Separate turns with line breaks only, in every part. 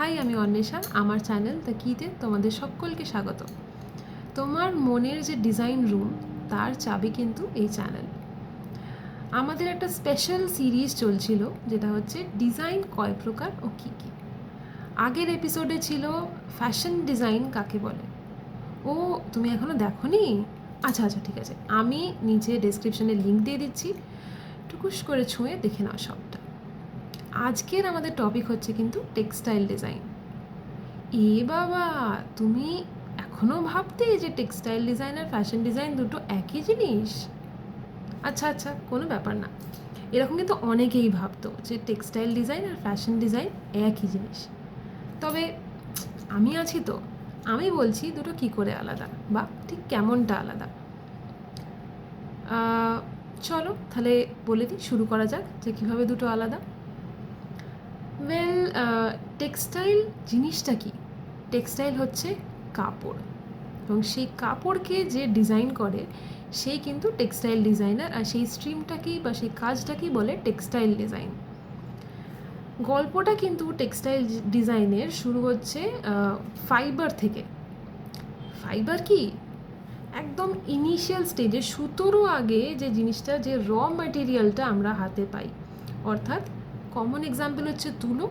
High, আমি অন্বেষা। আমার channel the কিতে তোমাদের সকলকে স্বাগত। তোমার মনের যে ডিজাইন রুম, তার চাবি কিন্তু এই চ্যানেল। আমাদের একটা স্পেশাল সিরিজ চলছিল, যেটা হচ্ছে ডিজাইন কয় প্রকার ও কী কী। আগের এপিসোডে ছিল ফ্যাশন ডিজাইন কাকে বলে। ও, তুমি এখনও দেখোনি? আচ্ছা আচ্ছা, ঠিক আছে, আমি নিচে ডেসক্রিপশনে লিঙ্ক দিয়ে দিচ্ছি, টুকুস করে ছুঁয়ে দেখে নাও সবটা। আজকের আমাদের টপিক হচ্ছে কিন্তু টেক্সটাইল ডিজাইন। এ বাবা, তুমি এখনও ভাবতে যে টেক্সটাইল ডিজাইন আর ফ্যাশন ডিজাইন দুটো একই জিনিস? আচ্ছা আচ্ছা, কোনো ব্যাপার না। এরকম কিন্তু অনেকেই ভাবতো যে টেক্সটাইল ডিজাইন আর ফ্যাশন ডিজাইন একই জিনিস। তবে আমি আছি তো, আমি বলছি দুটো কী করে আলাদা, বা ঠিক কেমনটা আলাদা। চলো তাহলে বলে দিই, শুরু করা যাক যে কীভাবে দুটো আলাদা। ওয়েল, টেক্সটাইল জিনিসটা কি? টেক্সটাইল হচ্ছে কাপড়, এবং সেই কাপড়কে যে ডিজাইন করে সেই কিন্তু টেক্সটাইল ডিজাইনার, আর সেই স্ট্রিমটাকেই বা সেই কাজটাকেই বলে টেক্সটাইল ডিজাইন। গল্পটা কিন্তু টেক্সটাইল ডিজাইনের শুরু হচ্ছে ফাইবার থেকে। ফাইবার কি? একদম ইনিশিয়াল স্টেজে, সুতোরও আগে যে জিনিসটা, যে র ম্যাটেরিয়ালটা আমরা হাতে পাই, অর্থাৎ কমন এক্সাম্পল হচ্ছে তুলো।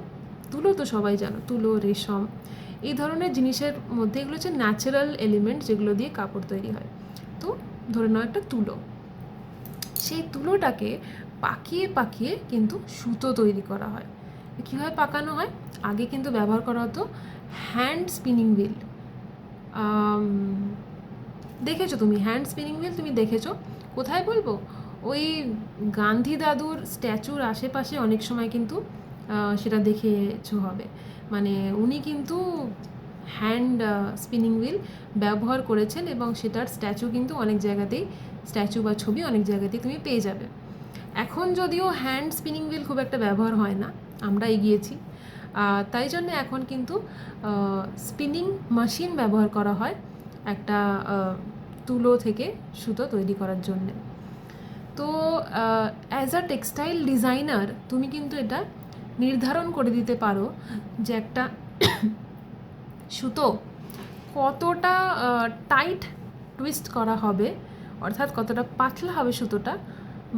তুলো তো সবাই জানো, তুলো, রেশম, এই ধরনের জিনিসের মধ্যে এগুলো হচ্ছে ন্যাচারাল এলিমেন্ট যেগুলো দিয়ে কাপড় তৈরি হয়। তো ধরে নাও একটা তুলো, সেই তুলোটাকে পাকিয়ে পাকিয়ে কিন্তু সুতো তৈরি করা হয়। কীভাবে পাকানো হয়? আগে কিন্তু ব্যবহার করা হতো হ্যান্ড স্পিনিং হুইল। দেখেছো তুমি হ্যান্ড স্পিনিং হুইল? তুমি দেখেছো কোথায় বলবো? ওই গান্ধী দাদুর স্ট্যাচুর আশেপাশে অনেক সময় কিন্তু সেটা দেখেছো হবে। মানে উনি কিন্তু হ্যান্ড স্পিনিং হুইল ব্যবহার করেছেন, এবং সেটার স্ট্যাচু কিন্তু অনেক জায়গাতেই, স্ট্যাচু বা ছবি অনেক জায়গাতেই তুমি পেয়ে যাবে। এখন যদিও হ্যান্ড স্পিনিং হুইল খুব একটা ব্যবহার হয় না, আমরা এগিয়েছি, তাই জন্য এখন কিন্তু স্পিনিং মেশিন ব্যবহার করা হয় একটা তুলো থেকে সুতো তৈরি করার জন্যে। তো অ্যাজ আ টেক্সটাইল ডিজাইনার তুমি কিন্তু এটা নির্ধারণ করে দিতে পারো যে একটা সুতো কতটা টাইট টুইস্ট করা হবে, অর্থাৎ কতটা পাতলা হবে সুতোটা,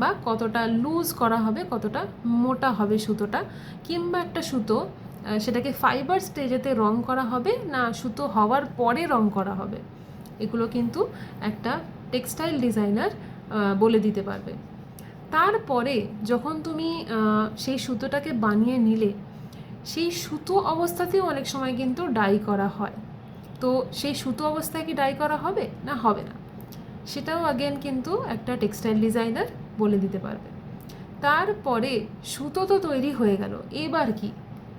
বা কতটা লুজ করা হবে, কতটা মোটা হবে সুতোটা, কিংবা একটা সুতো সেটাকে ফাইবার স্টেজেতে রং করা হবে না সুতো হওয়ার পরে রং করা হবে, এগুলো কিন্তু একটা টেক্সটাইল ডিজাইনার বলে দিতে পারবে। তারপরে যখন তুমি সেই সুতোটাকে বানিয়ে নিলে, সেই সুতো অবস্থাতেও অনেক সময় কিন্তু ডাই করা হয়। তো সেই সুতো অবস্থায় কি ডাই করা হবে না হবে না, সেটাও আগেন কিন্তু একটা টেক্সটাইল ডিজাইনার বলে দিতে পারবে। তারপরে সুতো তো তৈরি হয়ে গেল, এবার কি?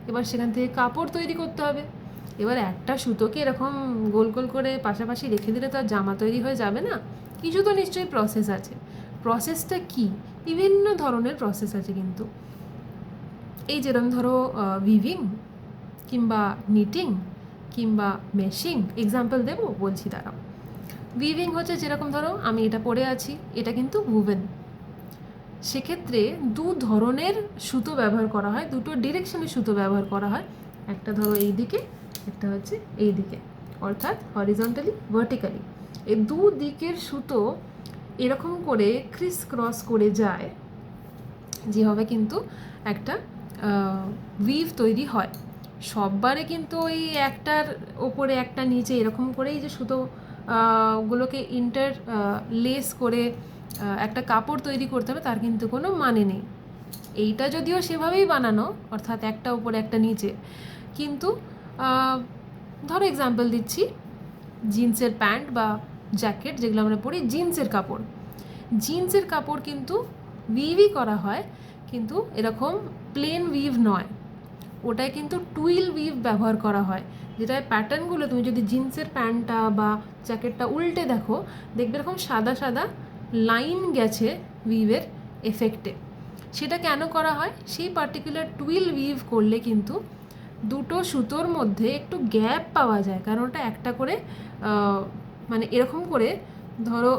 এবার সেখান থেকে কাপড় তৈরি করতে হবে। এবার একটা সুতোকে এরকম গোল গোল করে পাশাপাশি রেখে দিলে তো আর জামা তৈরি হয়ে যাবে না, কিছু তো নিশ্চয়ই প্রসেস আছে। প্রসেসটা কি? বিভিন্ন ধরনের প্রসেস আছে কিন্তু। এই যেরকম ধরো উইভিং, কিংবা নিটিং, কিংবা মেশিং। এক্সাম্পল দেবো, বলছি দাঁড়াও। উইভিং হচ্ছে যেরকম ধরো আমি এটা পরে আছি, এটা কিন্তু উভেন। সেক্ষেত্রে দু ধরনের সুতো ব্যবহার করা হয়, দুটো ডিরেকশনে সুতো ব্যবহার করা হয়। একটা ধরো এই দিকে, একটা হচ্ছে এই দিকে, অর্থাৎ হরিজন্টালি, ভার্টিক্যালি। এই দু দিকের সুতো এরকম করে ক্রিস ক্রস করে যায়, যেভাবে কিন্তু একটা উইভ তৈরি হয়। সববারে কিন্তু ওই একটার ওপরে একটা নিচে এরকম করেই যে সুতো গুলোকে ইন্টার লেস করে একটা কাপড় তৈরি করতে হবে, তার কিন্তু কোনো মানে নেই। এইটা যদিও সেভাবেই বানানো, অর্থাৎ একটা উপরে একটা নিচে, কিন্তু ধরো এক্সাম্পল দিচ্ছি, জিন্সের প্যান্ট বা জ্যাকেট যেগুলো আমরা পরি, জিন্সের কাপড় কিন্তু উইভই করা হয়, কিন্তু এরকম প্লেন উইভ নয়, ওটায় কিন্তু টুইল উইভ ব্যবহার করা হয়। যেটায় প্যাটার্নগুলো তুমি যদি জিন্সের প্যান্টটা বা জ্যাকেটটা উল্টে দেখো, দেখবে এরকম সাদা সাদা লাইন গেছে উইভের এফেক্টে। সেটা কেন করা হয়? সেই পার্টিকুলার টুইল উইভ করলে কিন্তু দুটো সুতোর মধ্যে একটু গ্যাপ পাওয়া যায়, কারণ ওটা একটা করে মানে এরকম করে ধরো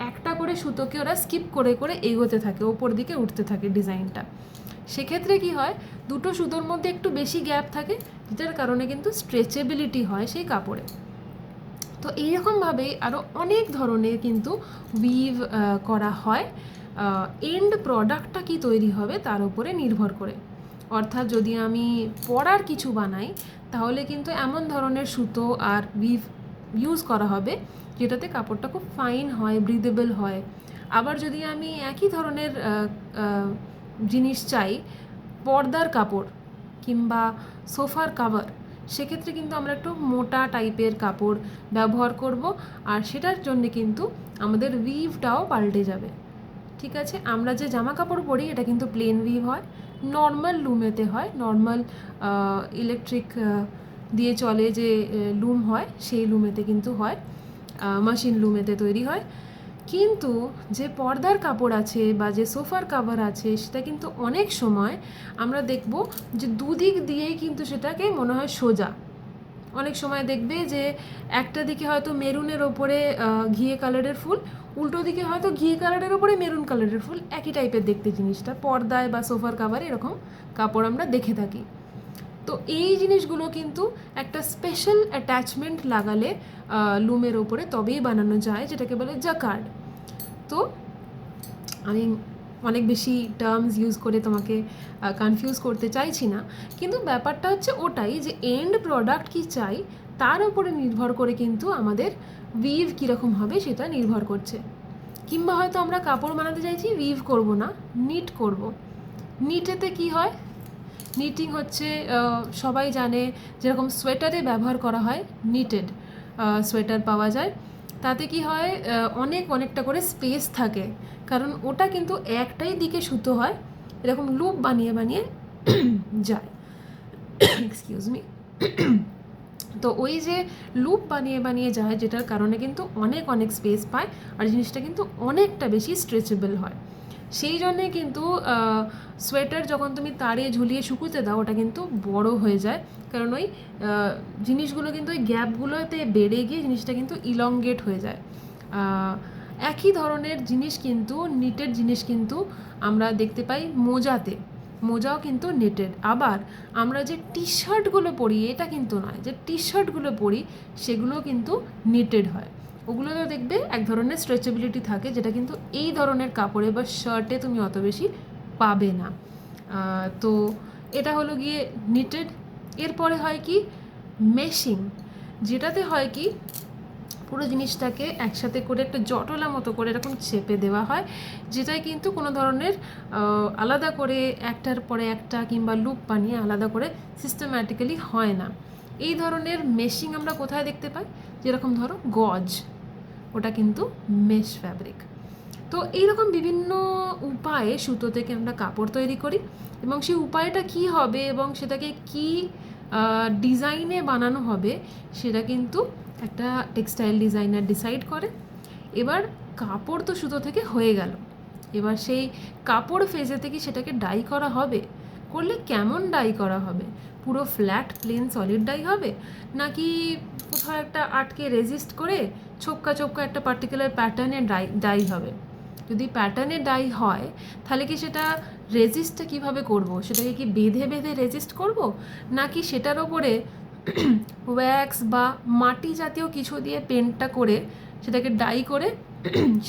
একটা করে সুতোকে ওরা স্কিপ করে করে এগোতে থাকে, ওপর দিকে উঠতে থাকে ডিজাইনটা। সেক্ষেত্রে কি হয়, দুটো সুতোর মধ্যে একটু বেশি গ্যাপ থাকে, যেটার কারণে কিন্তু স্ট্রেচেবিলিটি হয় সেই কাপড়ে। তো এইরকমভাবেই আরও অনেক ধরনের কিন্তু উইভ করা হয়, এন্ড প্রোডাক্টটা কি তৈরি হবে তার উপরে নির্ভর করে। অর্থাৎ যদি আমি পরার কিছু বানাই, তাহলে কিন্তু এমন ধরনের সুতো আর উইভ ইউজ করা হবে যেটাতে কাপড়টা খুব ফাইন হয়, ব্রিদেবল হয়। আবার যদি আমি একই ধরনের জিনিস চাই, পর্দার কাপড় কিংবা সোফার কাভার, সেক্ষেত্রে কিন্তু আমরা একটু মোটা টাইপের কাপড় ব্যবহার করব, আর সেটার জন্যে কিন্তু আমাদের উইভটাও পাল্টে যাবে। ঠিক আছে, আমরা যে জামা কাপড় পরি এটা কিন্তু প্লেন উইভ হয়, নর্মাল লুমেতে হয়, নর্মাল ইলেকট্রিক দিয়ে চলে যে লুম হয় সেই লুমেতে কিন্তু হয়, মেশিন লুমেতে তৈরি হয়। কিন্তু যে পর্দার কাপড় আছে বা যে সোফার কাভার আছে, সেটা কিন্তু অনেক সময় আমরা দেখব যে দুদিক দিয়েই কিন্তু সেটাকে মনে হয় সোজা। অনেক সময় দেখবে যে একটা দিকে হয়তো মেরুনের ওপরে ঘিয়ে কালারের ফুল, উল্টো দিকে হয়তো ঘিয়ে কালারের ওপরে মেরুন কালারের ফুল, একই টাইপের দেখতে জিনিসটা পর্দায় বা সোফার কাভারে এরকম কাপড় আমরা দেখে থাকি। তো এই জিনিসগুলো কিন্তু একটা স্পেশাল অ্যাটাচমেন্ট লাগালে লুমের ওপরে তবেই বানানো যায়, যেটাকে বলে জাকার্ড। তো আমি অনেক বেশি টার্মস ইউজ করে তোমাকে কনফিউজ করতে চাইছি না, কিন্তু ব্যাপারটা হচ্ছে ওটাই যে এন্ড প্রোডাক্ট কি চাই তার উপরে নির্ভর করে কিন্তু আমাদের উইভ কীরকম হবে সেটা নির্ভর করছে। কিংবা হয়তো আমরা কাপড় বানাতে চাইছি, উইভ করব না, নিট করব। নিটেতে কি হয়, নিটিং হচ্ছে সবাই জানে, যেরকম সোয়েটারে ব্যবহার করা হয়, নিটেড সোয়েটার পাওয়া যায়। তাতে কি হয়, অনেকটা করে স্পেস থাকে, কারণ ওটা কিন্তু একটাই দিকে সুতো হয়, এরকম লুপ বানিয়ে বানিয়ে যায়। Excuse me. তো ওই যে লুপ বানিয়ে বানিয়ে যায়, যেটার কারণে কিন্তু অনেক স্পেস পায়, আর জিনিসটা কিন্তু অনেকটা বেশি স্ট্রেচেবল হয়। সেই জন্যে কিন্তু সোয়েটার যখন তুমি তারে ঝুলিয়ে শুকুতে দাও, ওটা কিন্তু বড় হয়ে যায়, কারণ ওই জিনিসগুলো কিন্তু ওই গ্যাপগুলোতে বেড়ে গিয়ে জিনিসটা কিন্তু ইলংগেট হয়ে যায়। একই ধরনের জিনিস কিন্তু, নিটেড জিনিস কিন্তু আমরা দেখতে পাই মোজাতে, মোজাও কিন্তু নেটেড। আবার আমরা যে টি শার্টগুলো পরি, এটা কিন্তু নয়, যে টি শার্টগুলো পরি সেগুলো কিন্তু নিটেড হয়, ওগুলোতে দেখবে এক ধরনের স্ট্রেচেবিলিটি থাকে, যেটা কিন্তু এই ধরনের কাপড়ে বা শার্টে তুমি অত বেশি পাবে না। তো এটা হলো গিয়ে নিটেড। এরপরে হয় কি মেশিং, যেটাতে হয় কি পুরো জিনিসটাকে একসাথে করে একটা জটলা মতো করে এরকম চেপে দেওয়া হয়, যেটাই কিন্তু কোনো ধরনের আলাদা করে একটার পরে একটা কিংবা লুপ বানিয়ে আলাদা করে সিস্টেম্যাটিক্যালি হয় না। এই ধরনের মেশিং আমরা কোথায় দেখতে পাই, যেরকম ধরো গজ, ওটা কিন্তু মেশ ফ্যাব্রিক। তো এইরকম বিভিন্ন উপায়ে সুতো থেকে আমরা কাপড় তৈরি করি, এবং সেই উপায়টা কি হবে এবং সেটাকে কি ডিজাইনে বানানো হবে সেটা কিন্তু একটা টেক্সটাইল ডিজাইনার ডিসাইড করে। এবার কাপড় তো সুতো থেকে হয়ে গেল, এবার সেই কাপড় ফেজে থেকে সেটাকে ডাই করা হবে, করলে কেমন ডাই করা হবে, পুরো ফ্ল্যাট প্লেন সলিড ডাই হবে, নাকি কোথাও একটা আটকে রেজিস্ট করে ছোপকা একটা পার্টিকুলার প্যাটার্নে ডাই হবে? যদি প্যাটার্নে ডাই হয়, তাহলে কি সেটা রেজিস্টটা কীভাবে করব, সেটাকে কি বেঁধে বেঁধে রেজিস্ট করব, নাকি সেটার ওপরে ওয়্যাক্স বা মাটি জাতীয় কিছু দিয়ে পেন্টটা করে সেটাকে ডাই করে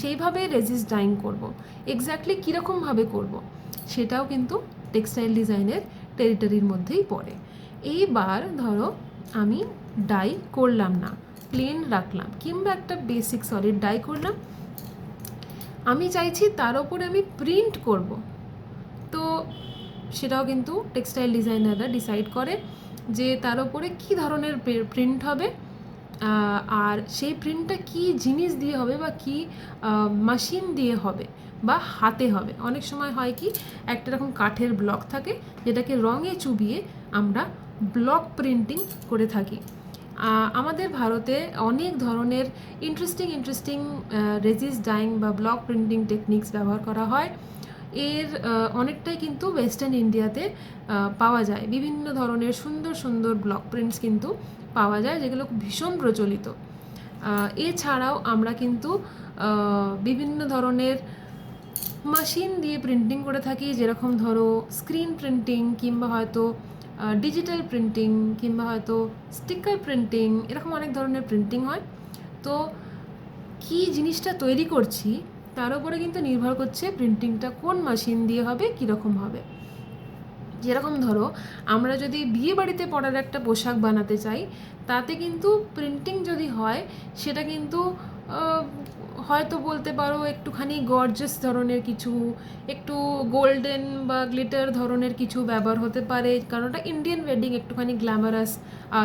সেইভাবে রেজিস্ট ডাইং করব? এক্স্যাক্টলি কীরকমভাবে করব সেটাও কিন্তু টেক্সটাইল ডিজাইনের টেরিটরির মধ্যেই পড়ে। এইবার ধরো আমি ডাই করলাম না, প্লেন রাখলাম, কিংবা একটা বেসিক সলিড ডাই করলাম, আমি চাইছি তার ওপরে আমি প্রিন্ট করব, তো সেটাও কিন্তু টেক্সটাইল ডিজাইনাররা ডিসাইড করে যে তার ওপরে কী ধরনের প্রিন্ট হবে, আর সেই প্রিন্টটা কী জিনিস দিয়ে হবে বা কী মেশিন দিয়ে হবে বা হাতে হবে। অনেক সময় হয় কি, একটা রকম কাঠের ব্লক থাকে, যেটাকে রঙে চুবিয়ে আমরা ব্লক প্রিন্টিং করে থাকি। আমাদের ভারতে অনেক ধরনের ইন্টারেস্টিং রেজিস্ট ডাইং বা ব্লক প্রিন্টিং টেকনিক্স ব্যবহার করা হয়। এর অনেকটাই কিন্তু ওয়েস্টার্ন ইন্ডিয়াতে পাওয়া যায়, বিভিন্ন ধরনের সুন্দর ব্লক প্রিন্টস কিন্তু পাওয়া যায়, যেগুলো ভীষণ প্রচলিত। এছাড়াও আমরা কিন্তু বিভিন্ন ধরনের মেশিন দিয়ে প্রিন্টিং করে থাকি, যেরকম ধরো স্ক্রিন প্রিন্টিং, কিংবা হয়তো ডিজিটাল প্রিন্টিং, কিংবা হয়তো স্টিকার প্রিন্টিং, এরকম অনেক ধরনের প্রিন্টিং হয়। তো কী জিনিসটা তৈরি করছি তার উপরে কিন্তু নির্ভর করছে প্রিন্টিংটা কোন মেশিন দিয়ে হবে, কীরকম হবে। যেরকম ধরো আমরা যদি বিয়ে বাড়িতে পরার একটা পোশাক বানাতে চাই, তাতে কিন্তু প্রিন্টিং যদি হয় সেটা কিন্তু আহ, হয়তো বলতে পারো একটুখানি গর্জাস ধরনের কিছু, একটু গোল্ডেন বা গ্লিটার ধরনের কিছু ব্যবহার হতে পারে, কারণ ওটা ইন্ডিয়ান ওয়েডিং, একটুখানি গ্ল্যামারাস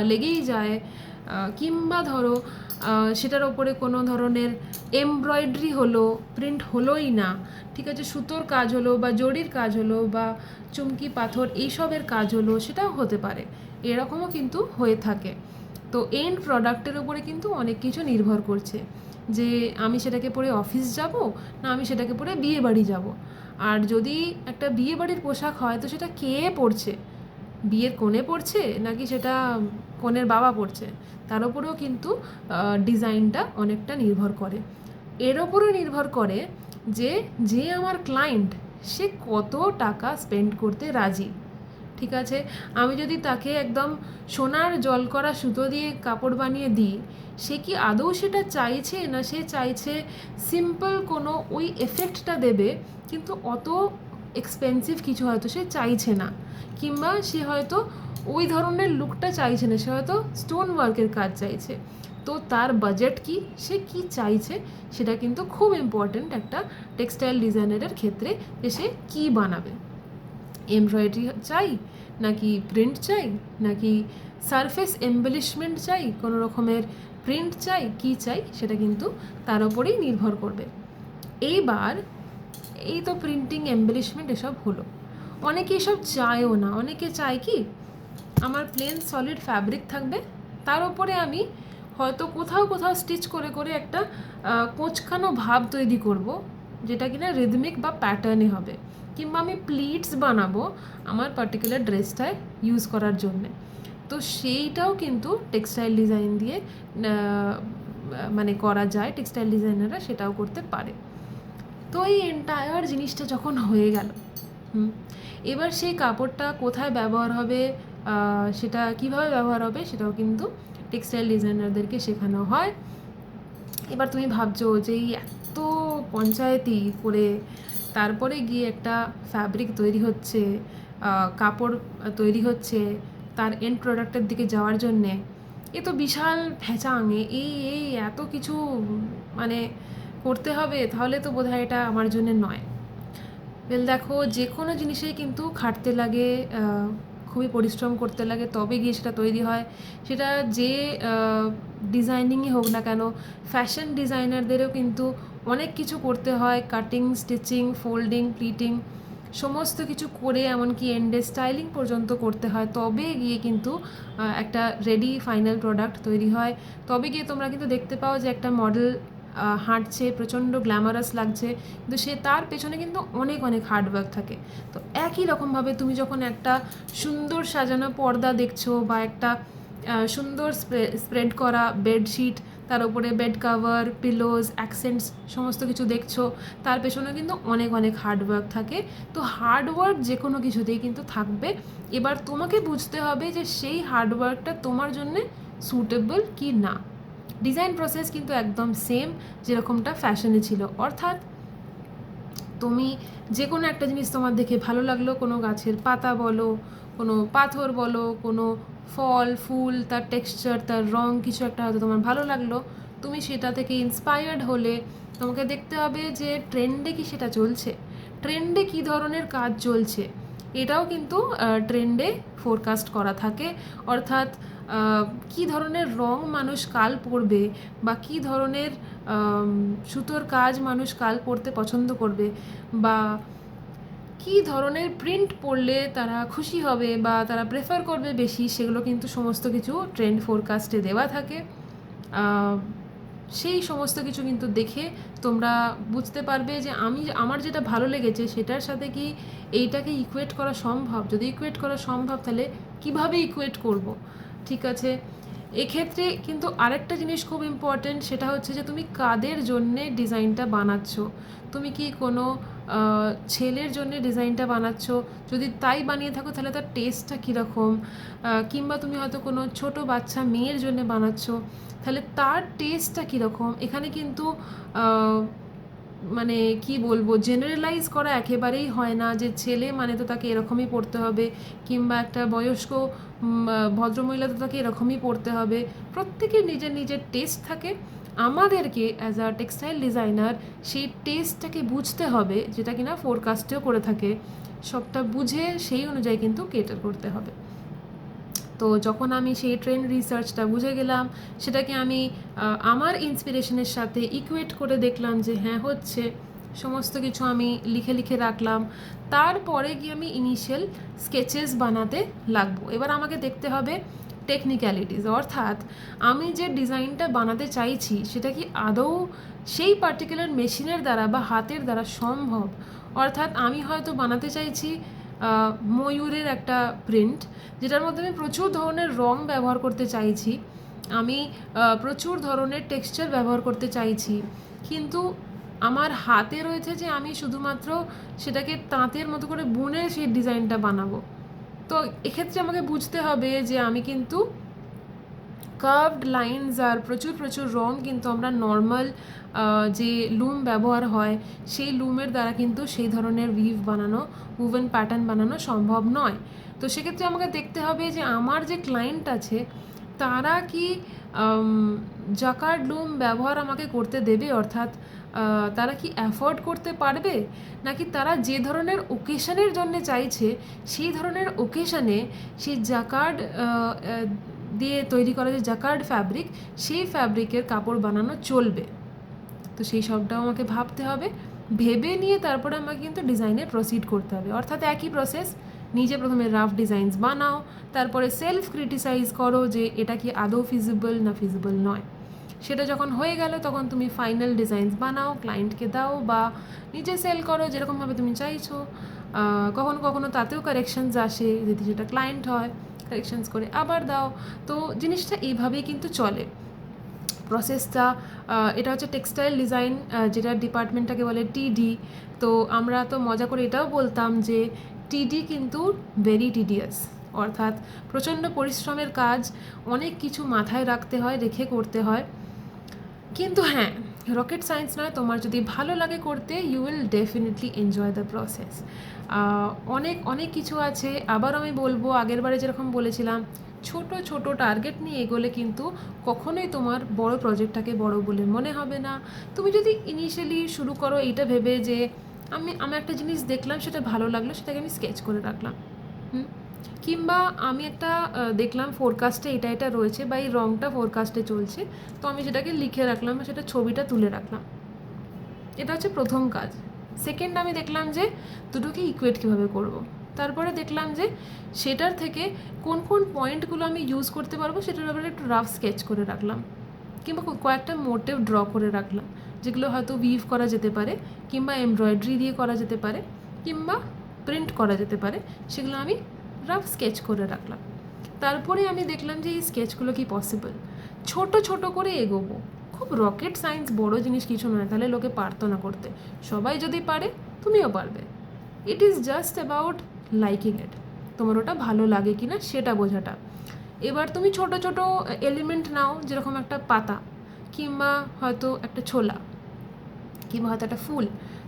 লেগেই যায়। কিংবা ধরো সেটার ওপরে কোনো ধরনের এমব্রয়ডারি হলো, প্রিন্ট হলোই না, ঠিক আছে, সুতোর কাজ হলো বা জরির কাজ হলো বা চুমকি পাথর এইসবের কাজ হলো, সেটাও হতে পারে, এরকমও কিন্তু হয়ে থাকে। তো এন্ড প্রোডাক্টের উপরে কিন্তু অনেক কিছু নির্ভর করছে, যে আমি সেটাকে পরে অফিস যাব না আমি সেটাকে পরে বিয়ে বাড়ি যাব। আর যদি একটা বিয়ে বাড়ির পোশাক হয় তো সেটা কে পরছে, বিয়ের কনে পড়ছে নাকি সেটা কনের বাবা পড়ছে, তার উপরেও কিন্তু ডিজাইনটা অনেকটা নির্ভর করে। এর ওপরও নির্ভর করে যে যে আমার ক্লায়েন্ট সে কত টাকা স্পেন্ড করতে রাজি। ঠিক আছে, আমি যদি তাকে একদম সোনার জল করা সুতো দিয়ে কাপড় বানিয়ে দিই, সে কি আদৌ সেটা চাইছে, না সে চাইছে সিম্পল কোনো ওই এফেক্টটা দেবে কিন্তু অত এক্সপেন্সিভ কিছু হয়তো সে চাইছে না, কিংবা সে হয়তো ওই ধরনের লুকটা চাইছে না, সে হয়তো স্টোন ওয়ার্কের কাজ চাইছে। তো তার বাজেট কি, সে কি চাইছে, সেটা কিন্তু খুব ইম্পর্ট্যান্ট একটা টেক্সটাইল ডিজাইনারের ক্ষেত্রে, যে সে কী বানাবে। এমব্রয়ডারি চাই নাকি প্রিন্ট চাই, নাকি সারফেস এমবেলিশমেন্ট চাই, কোনো রকমের প্রিন্ট চাই, কি চাই, সেটা কিন্তু তার উপরেই নির্ভর করবে। এইবার এই তো প্রিন্টিং এমবেলিশমেন্ট এসব হলো, অনেকে এসব চায়ও না, অনেকে চায় কি আমার প্লেন সলিড ফ্যাব্রিক থাকবে, তার উপরে আমি হয়তো কোথাও কোথাও স্টিচ করে করে একটা কোঁচকানো ভাব তৈরি করব, যেটা কিনা রিদমিক বা প্যাটার্নে হবে, কিংবা আমি প্লিটস বানাবো আমার পার্টিকুলার ড্রেসটায় ইউজ করার জন্যে। তো সেইটাও কিন্তু টেক্সটাইল ডিজাইন দিয়ে মানে করা যায়, টেক্সটাইল ডিজাইনাররা সেটাও করতে পারে। তো এই এন্টায়ার জিনিসটা যখন হয়ে গেল, এবার সেই কাপড়টা কোথায় ব্যবহার হবে, সেটা কিভাবে ব্যবহার হবে, সেটাও কিন্তু টেক্সটাইল ডিজাইনারদেরকে শেখানো হয়। এবার তুমি ভাবছো যে এই এত পঞ্চায়েতি করে তারপরে গিয়ে একটা ফ্যাব্রিক তৈরি হচ্ছে, কাপড় তৈরি হচ্ছে, তার এন্ড প্রোডাক্টের দিকে যাওয়ার জন্যে এ তো বিশাল ভেচাং, এই এই এত কিছু মানে করতে হবে, তাহলে তো বোধহয় এটা আমার জন্য নয়। দেখো, যে কোনো জিনিসেই কিন্তু খাটতে লাগে, খুবই পরিশ্রম করতে লাগে, তবে গিয়ে সেটা তৈরি হয়। সেটা যে ডিজাইনিংই হোক না কেন, ফ্যাশন ডিজাইনারদেরও কিন্তু অনেক কিছু করতে হয়, কাটিং, স্টিচিং, ফোল্ডিং, প্লিটিং, সমস্ত কিছু করে এমনকি এন্ডে স্টাইলিং পর্যন্ত করতে হয়, তবে গিয়ে কিন্তু একটা রেডি ফাইনাল প্রোডাক্ট তৈরি হয়। তবে গিয়ে তোমরা কিন্তু দেখতে পাও যে একটা মডেল হাঁটছে, প্রচণ্ড গ্ল্যামারাস লাগছে, কিন্তু সে তার পেছনে কিন্তু অনেক অনেক হার্ডওয়ার্ক থাকে। তো একই রকমভাবে তুমি যখন একটা সুন্দর সাজানো পর্দা দেখছো, বা একটা সুন্দর স্প্রেড করা বেডশিট, তার উপরে বেড কাভার, পিলোজ, অ্যাকসেন্টস সমস্ত কিছু দেখছো, তার পেছনে কিন্তু অনেক অনেক হার্ডওয়ার্ক থাকে। তো হার্ডওয়ার্ক যে কোনো কিছুতেই কিন্তু থাকবে। এবার তোমাকে বুঝতে হবে যে সেই হার্ডওয়ার্কটা তোমার জন্যে সুটেবল কি না। ডিজাইন প্রসেস কিন্তু একদম সেম যেরকমটা ফ্যাশনে ছিল, অর্থাৎ তুমি যে কোনো একটা জিনিস তোমার দেখে ভালো লাগলো, কোনো গাছের পাতা বলো, কোনো পাথর বলো, কোনো ফল ফুল, তার টেক্সচার, তার রং, কিছু একটা হয়তো তোমার ভালো লাগলো, তুমি সেটা থেকে ইন্সপায়ার্ড হলে তোমাকে দেখতে হবে যে ট্রেন্ডে কি সেটা চলছে, ট্রেন্ডে কী ধরনের কাজ চলছে, এটাও কিন্তু ট্রেন্ডে ফোরকাস্ট করা থাকে। অর্থাৎ কী ধরনের রং মানুষ কাল পরবে, বা কী ধরনের সুতোর কাজ মানুষ কাল পরতে পছন্দ করবে, বা কী ধরনের প্রিন্ট পরলে তারা খুশি হবে বা তারা প্রেফার করবে বেশি, সেগুলো কিন্তু সমস্ত কিছু ট্রেন্ড ফোরকাস্টে দেওয়া থাকে। সেই সমস্ত কিছু কিন্তু দেখে তোমরা বুঝতে পারবে যে আমার যেটা ভালো লেগেছে সেটার সাথে কি এইটাকে ইকুয়েট করা সম্ভব। যদি ইকুয়েট করা সম্ভব তাহলে কিভাবে ইকুয়েট করব, ঠিক আছে। এক্ষেত্রে কিন্তু আরেকটা জিনিস খুব ইম্পর্টেন্ট, সেটা হচ্ছে যে তুমি কাদের জন্যে ডিজাইনটা বানাচ্ছ। তুমি কি কোনো ছেলের জন্য ডিজাইনটা বানাচ্ছ, যদি তাই বানিয়ে থাকো তাহলে তার টেস্টটা কীরকম, কিংবা তুমি হয়তো কোনো ছোট বাচ্চা মেয়ের জন্য বানাচ্ছ, তাহলে তার টেস্টটা কীরকম। এখানে কিন্তু মানে কি বলবো, জেনারেলাইজ করা একেবারেই হয় না যে ছেলে মানে তো তাকে এরকমই পড়তে হবে, কিংবা একটা বয়স্ক ভদ্রমহিলা তো তাকে এরকমই পড়তে হবে। প্রত্যেকের নিজের নিজের টেস্ট থাকে। আমাদেরকে অ্যাজ আ টেক্সটাইল ডিজাইনার সেই টেস্টটাকে বুঝতে হবে, যেটা কিনা ফোরকাস্টেও করে থাকে। সবটা বুঝে সেই অনুযায়ী কিন্তু কেটার করতে হবে। তো যখন আমি সেই ট্রেন্ড রিসার্চটা বুঝে গেলাম, সেটাকে আমি আমার ইন্সপিরেশনের সাথে ইকুয়েট করে দেখলাম যে হ্যাঁ হচ্ছে, সমস্ত কিছু আমি লিখে লিখে রাখলাম। তারপরে গিয়ে আমি ইনিশিয়াল স্কেচেস বানাতে লাগবো। এবার আমাকে দেখতে হবে টেকনিক্যালিটিস, অর্থাৎ আমি যে ডিজাইনটা বানাতে চাইছি সেটা কি আদৌ সেই পার্টিকুলার মেশিনের দ্বারা বা হাতের দ্বারা সম্ভব। অর্থাৎ আমি হয়তো বানাতে চাইছি ময়ূরের একটা প্রিন্ট, যেটার মধ্যে আমি প্রচুর ধরনের রং ব্যবহার করতে চাইছি, আমি প্রচুর ধরনের টেক্সচার ব্যবহার করতে চাইছি, কিন্তু আমার হাতে রয়েছে যে আমি শুধুমাত্র সেটাকে তাঁতের মতো করে বুনে সেই ডিজাইনটা বানাবো। তো এক্ষেত্রে আমাকে বুঝতে হবে যে আমি কিন্তু কার্ভড লাইনস আর প্রচুর প্রচুর রং কিন্তু আমরা নর্মাল যে লুম ব্যবহার হয় সেই লুমের দ্বারা কিন্তু সেই ধরনের উইভ বানানো, উভেন প্যাটার্ন বানানো সম্ভব নয়। তো সেক্ষেত্রে আমাকে দেখতে হবে যে আমার যে ক্লায়েন্ট আছে তারা কি জাকার্ড লুম ব্যবহার আমাকে করতে দেবে, অর্থাৎ তারা কি অ্যাফোর্ড করতে পারবে, নাকি তারা যে ধরনের ওকেশনের জন্য চাইছে সেই ধরনের ওকেশনে সেই জাকার্ড দিয়ে তৈরি করা যে জাকার্ড ফ্যাব্রিক, সেই ফ্যাব্রিকের কাপড় বানানো চলবে। তো সেই সবটাও আমাকে ভাবতে হবে, ভেবে নিয়ে তারপরে আমাকে কিন্তু ডিজাইনে প্রসিড করতে হবে। অর্থাৎ একই প্রসেস, নিজে প্রথমে রাফ ডিজাইনস বানাও, তারপরে সেলফ ক্রিটিসাইজ করো যে এটা কি আদৌ ফিজিবল না ফিজিবল নয়। সেটা যখন হয়ে গেল তখন তুমি ফাইনাল ডিজাইনস বানাও, ক্লায়েন্টকে দাও বা নিজে সেল করো যেরকমভাবে তুমি চাইছো। কখনো কখনো তাতেও কারেকশনস আসে, যদি সেটা ক্লায়েন্ট হয় কারেকশনস করে আবার দাও। তো জিনিসটা এইভাবেই কিন্তু চলে প্রসেসটা। এটা হচ্ছে টেক্সটাইল ডিজাইন, যেটা ডিপার্টমেন্টটাকে বলে টিডি। তো আমরা তো মজা করে এটাও বলতাম যে টিডি কিন্তু ভেরি টিডিয়াস, অর্থাৎ প্রচণ্ড পরিশ্রমের কাজ, অনেক কিছু মাথায় রাখতে হয়, রেখে করতে হয়। কিন্তু হ্যাঁ, রকেট সায়েন্স নয়, তোমার যদি ভালো লাগে করতে you will definitely enjoy the process. অনেক অনেক কিছু আছে। আবার আমি বলবো, আগেরবারে যেরকম বলেছিলাম, ছোট ছোট টার্গেট নিয়ে এগোলে কিন্তু কখনোই তোমার বড় প্রজেক্টটাকে বড় বলে মনে হবে না। তুমি যদি ইনিশিয়ালি শুরু করো এইটা ভেবে যে আমি একটা জিনিস দেখলাম, সেটা ভালো লাগলো, সেটাকে আমি স্কেচ করে রাখলাম, কিংবা আমি একটা দেখলাম ফোরকাস্টে এটা এটা রয়েছে বা এই রঙটা ফোরকাস্টে চলছে, তো আমি সেটাকে লিখে রাখলাম বা সেটা ছবিটা তুলে রাখলাম। এটা হচ্ছে প্রথম কাজ। সেকেন্ড, আমি দেখলাম যে দুটোকে ইকুয়েট কীভাবে করব। তারপরে দেখলাম যে সেটার থেকে কোন কোন পয়েন্টগুলো আমি ইউজ করতে পারবো সেটার ব্যাপারে একটু রাফ স্কেচ করে রাখলাম, কিংবা কয়েকটা মোটিভ ড্র করে রাখলাম, যেগুলো হয়তো উইভ করা যেতে পারে, কিংবা এমব্রয়ডারি দিয়ে করা যেতে পারে, কিংবা প্রিন্ট করা যেতে পারে, সেগুলো আমি রাফ স্কেচ করে রাখলাম। তারপরে আমি দেখলাম যে এই স্কেচগুলো কি পসিবল, ছোট ছোট করে এগোবো। খুব রকেট সায়েন্স বড় জিনিস কিছু নয়, তাহলে লোকে পারতো না করতে। সবাই যদি পারে তুমিও পারবে। It is just about liking ইট, তোমার ওটা ভালো লাগে কি না সেটা বোঝাটা। এবার তুমি ছোট ছোট এলিমেন্ট নাও, যেরকম একটা পাতা, কিংবা হয়তো একটা ছোলা, কিংবা হয়তো একটা ফুল,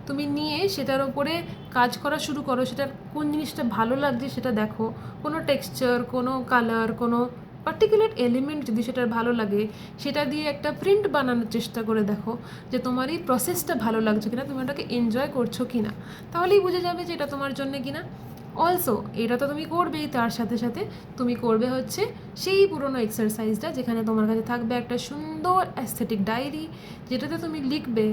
তুমি নিয়ে সেটার ওপরে কাজ করা শুরু করো। সেটার কোন জিনিসটা ভালো লাগছে সেটা দেখো, কোনো টেক্সচার, কোনো কালার, কোনো পার্টিকুলার এলিমেন্ট যদি সেটার ভালো লাগে, সেটা দিয়ে একটা প্রিন্ট বানানোর চেষ্টা করে দেখো যে তোমার এই প্রসেসটা ভালো লাগছে কিনা, তুমি ওটাকে এনজয় করছো কিনা, তাহলেই বুঝে যাবে যে এটা তোমার জন্য কিনা। অলসো এটা তো তুমি করবেই, তার সাথে সাথে তুমি করবে হচ্ছে সেই পুরনো এক্সারসাইজটা, যেখানে তোমার কাছে থাকবে একটা সুন্দর অ্যাস্থেটিক ডায়েরি, যেটাতে তুমি লিখবে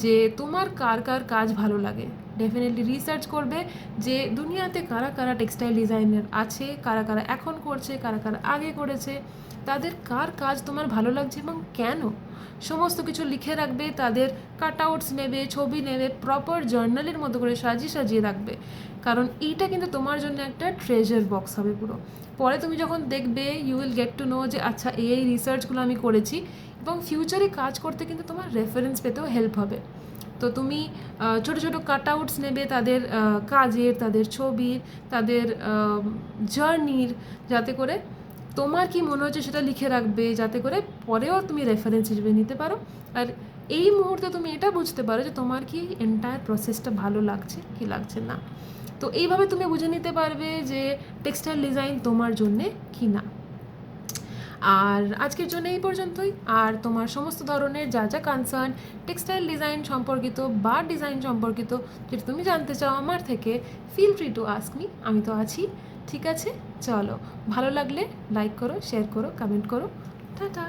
যে তোমার কার কার কাজ ভালো লাগে। ডেফিনেটলি রিসার্চ করবে যে দুনিয়াতে কারা কারা টেক্সটাইল ডিজাইনার আছে, কারা কারা এখন করছে, কারা কারা আগে করেছে, তাদের কার কাজ তোমার ভালো লাগছে এবং কেন। সমস্ত কিছু লিখে রাখবে, তাদের কাট আউটস নেবে, ছবি নেবে, প্রপার জার্নালের মতো করে সাজিয়ে সাজিয়ে রাখবে। কারণ এইটা কিন্তু তোমার জন্য একটা ট্রেজার বক্স হবে পুরো। পরে তুমি যখন দেখবে you will get to know যে আচ্ছা এই রিসার্চগুলো আমি করেছি, এবং ফিউচারে কাজ করতে কিন্তু তোমার রেফারেন্স পেতেও হেল্প হবে। তো তুমি ছোটো ছোটো কাটআউটস নেবে তাদের কাজের, তাদের ছবির, তাদের জার্নির, যাতে করে তোমার কি মনে হচ্ছে সেটা লিখে রাখবে, যাতে করে পরেও তুমি রেফারেন্স হিসেবে নিতে পারো। আর এই মুহূর্তে তুমি এটা বুঝতে পারো যে তোমার কি এন্টায়ার প্রসেসটা ভালো লাগছে কি লাগছে না। তো এইভাবে তুমি বুঝে নিতে পারবে যে টেক্সটাইল ডিজাইন তোমার জন্যে কি না। আর আজকের জন্য এই পর্যন্তই। আর তোমার সমস্ত ধরনের যা যা কনসার্ন টেক্সটাইল ডিজাইন সম্পর্কিত বা ডিজাইন সম্পর্কিত যেটা তুমি জানতে চাও আমার থেকে, feel free to ask me, আমি তো আছি। ঠিক আছে, চলো, ভালো লাগলে লাইক করো, শেয়ার করো, কমেন্ট করো। টাটা।